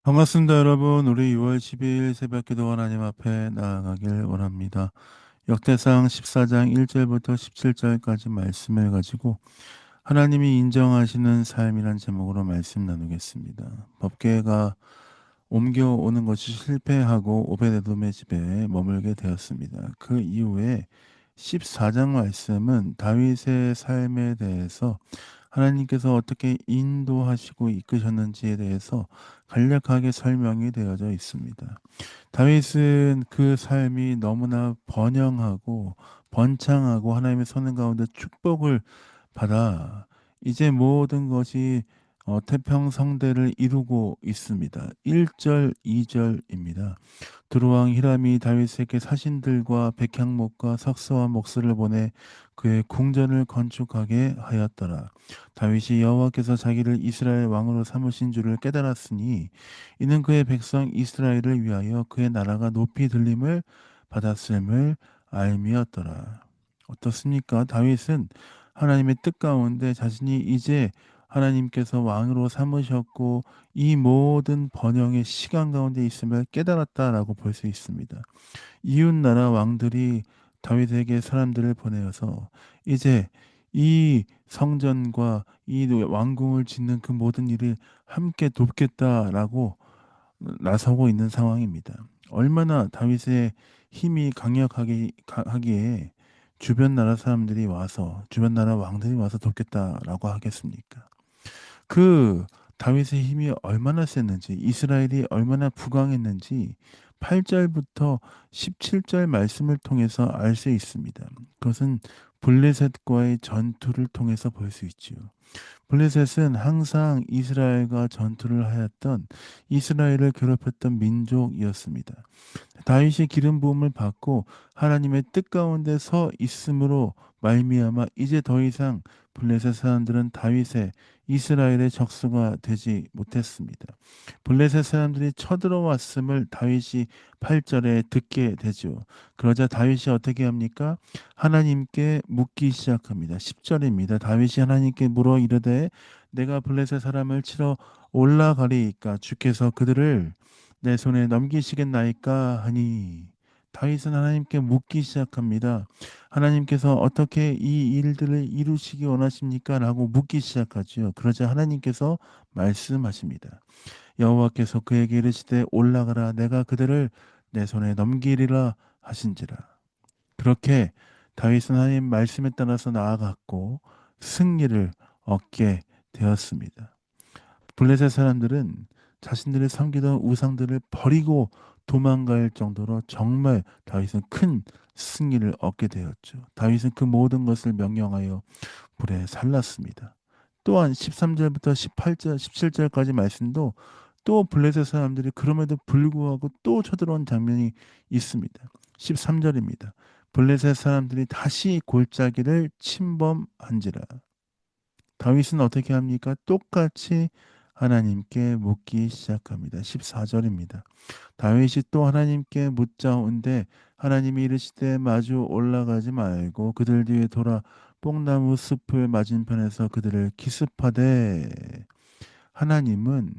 반갑습니다, 여러분. 우리 6월 12일 새벽기도 하나님 앞에 나아가길 원합니다. 역대상 14장 1절부터 17절까지 말씀을 가지고 하나님이 인정하시는 삶이란 제목으로 말씀 나누겠습니다. 법궤가 옮겨오는 것이 실패하고 오베데돔의 집에 머물게 되었습니다. 그 이후에 14장 말씀은 다윗의 삶에 대해서 하나님께서 어떻게 인도하시고 이끄셨는지에 대해서 간략하게 설명이 되어져 있습니다. 다윗은 그 삶이 너무나 번영하고 번창하고 하나님의 손 가운데 축복을 받아 이제 모든 것이 태평성대를 이루고 있습니다. 1절, 2절입니다. 두루왕 히람이 다윗에게 사신들과 백향목과 석서와 목수를 보내 그의 궁전을 건축하게 하였더라. 다윗이 여호와께서 자기를 이스라엘 왕으로 삼으신 줄을 깨달았으니 이는 그의 백성 이스라엘을 위하여 그의 나라가 높이 들림을 받았음을 알미었더라. 어떻습니까? 다윗은 하나님의 뜻 가운데 자신이 이제 하나님께서 왕으로 삼으셨고 이 모든 번영의 시간 가운데 있음을 깨달았다라고 볼 수 있습니다. 이웃 나라 왕들이 다윗에게 사람들을 보내어서 이제 이 성전과 이 왕궁을 짓는 그 모든 일을 함께 돕겠다라고 나서고 있는 상황입니다. 얼마나 다윗의 힘이 강력하게 하기에 주변 나라 사람들이 와서 주변 나라 왕들이 와서 돕겠다라고 하겠습니까? 그 다윗의 힘이 얼마나 셌는지 이스라엘이 얼마나 부강했는지 8절부터 17절 말씀을 통해서 알 수 있습니다. 그것은 블레셋과의 전투를 통해서 볼 수 있지요. 블레셋은 항상 이스라엘과 전투를 하였던 이스라엘을 괴롭혔던 민족이었습니다. 다윗이 기름 부음을 받고 하나님의 뜻 가운데 서 있음으로 말미암아 이제 더 이상 블레셋 사람들은 다윗의 이스라엘의 적수가 되지 못했습니다. 블레셋 사람들이 쳐들어왔음을 다윗이 8절에 듣게 되죠. 그러자 다윗이 어떻게 합니까? 하나님께 묻기 시작합니다. 10절입니다. 다윗이 하나님께 물어 이르되 내가 블레셋 사람을 치러 올라가리이까 주께서 그들을 내 손에 넘기시겠나이까 하니 다윗은 하나님께 묻기 시작합니다. 하나님께서 어떻게 이 일들을 이루시기 원하십니까? 라고 묻기 시작하죠. 그러자 하나님께서 말씀하십니다. 여호와께서 그에게 이르시되 올라가라 내가 그들을 내 손에 넘기리라 하신지라. 그렇게 다윗은 하나님 말씀에 따라서 나아갔고 승리를 얻게 되었습니다. 블레셋 사람들은 자신들이 섬기던 우상들을 버리고 도망갈 정도로 정말 다윗은 큰 승리를 얻게 되었죠. 다윗은 그 모든 것을 명령하여 불에 살랐습니다. 또한 13절부터 18절, 17절까지 말씀도 또 블레셋 사람들이 그럼에도 불구하고 또 쳐들어온 장면이 있습니다. 13절입니다. 블레셋 사람들이 다시 골짜기를 침범한지라. 다윗은 어떻게 합니까? 똑같이 하나님께 묻기 시작합니다. 14절입니다. 다윗이 또 하나님께 묻자온데 하나님이 이르시되 마주 올라가지 말고 그들 뒤에 돌아 뽕나무 숲을 맞은편에서 그들을 기습하되 하나님은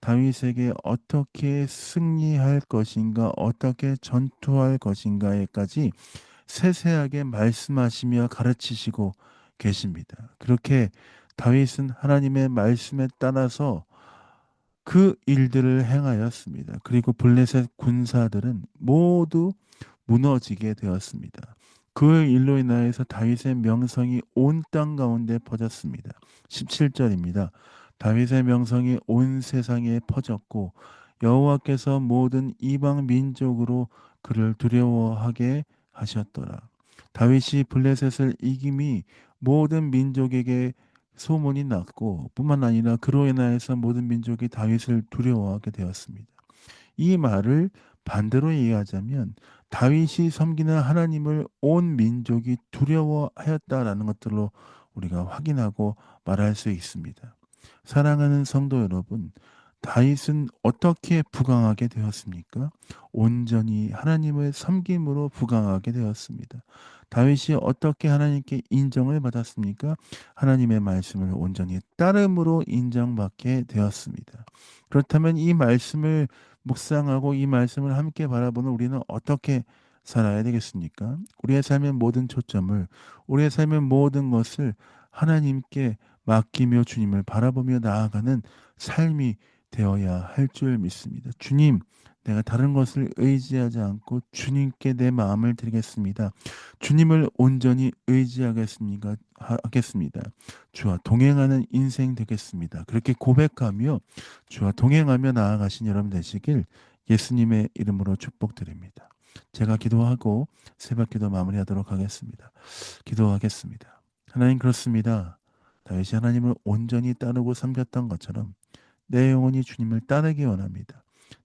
다윗에게 어떻게 승리할 것인가 어떻게 전투할 것인가에까지 세세하게 말씀하시며 가르치시고 계십니다. 그렇게 다윗은 하나님의 말씀에 따라서 그 일들을 행하였습니다. 그리고 블레셋 군사들은 모두 무너지게 되었습니다. 그 일로 인하여서 다윗의 명성이 온 땅 가운데 퍼졌습니다. 17절입니다. 다윗의 명성이 온 세상에 퍼졌고 여호와께서 모든 이방 민족으로 그를 두려워하게 하셨더라. 다윗이 블레셋을 이김이 모든 민족에게 소문이 났고 뿐만 아니라 그로 인하여서 모든 민족이 다윗을 두려워하게 되었습니다. 이 말을 반대로 이해하자면 다윗이 섬기는 하나님을 온 민족이 두려워하였다라는 것들로 우리가 확인하고 말할 수 있습니다. 사랑하는 성도 여러분, 다윗은 어떻게 부강하게 되었습니까? 온전히 하나님을 섬김으로 부강하게 되었습니다. 다윗이 어떻게 하나님께 인정을 받았습니까? 하나님의 말씀을 온전히 따름으로 인정받게 되었습니다. 그렇다면 이 말씀을 묵상하고 이 말씀을 함께 바라보는 우리는 어떻게 살아야 되겠습니까? 우리의 삶의 모든 초점을, 우리의 삶의 모든 것을 하나님께 맡기며 주님을 바라보며 나아가는 삶이 되어야 할 줄 믿습니다. 주님, 내가 다른 것을 의지하지 않고 주님께 내 마음을 드리겠습니다. 주님을 온전히 의지하겠습니까? 하겠습니다. 주와 동행하는 인생 되겠습니다. 그렇게 고백하며 주와 동행하며 나아가신 여러분 되시길 예수님의 이름으로 축복드립니다. 제가 기도하고 새벽기도 마무리하도록 하겠습니다. 기도하겠습니다. 하나님, 그렇습니다. 다윗이 하나님을 온전히 따르고 섬겼던 것처럼 내 영혼이 주님을 따르기 원합니다.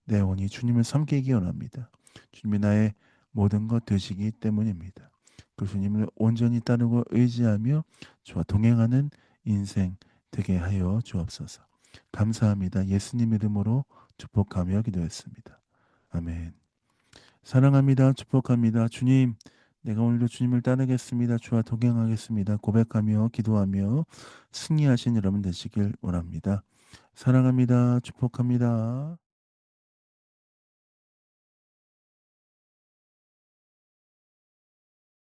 내 영혼이 주님을 섬기기 원합니다. 주님이 나의 모든 것 되시기 때문입니다. 그 주님을 온전히 따르고 의지하며 주와 동행하는 인생 되게 하여 주옵소서. 감사합니다. 예수님 이름으로 축복하며 기도했습니다. 아멘. 사랑합니다. 축복합니다. 주님, 내가 오늘도 주님을 따르겠습니다. 주와 동행하겠습니다. 고백하며 기도하며 승리하신 여러분 되시길 원합니다. 사랑합니다. 축복합니다.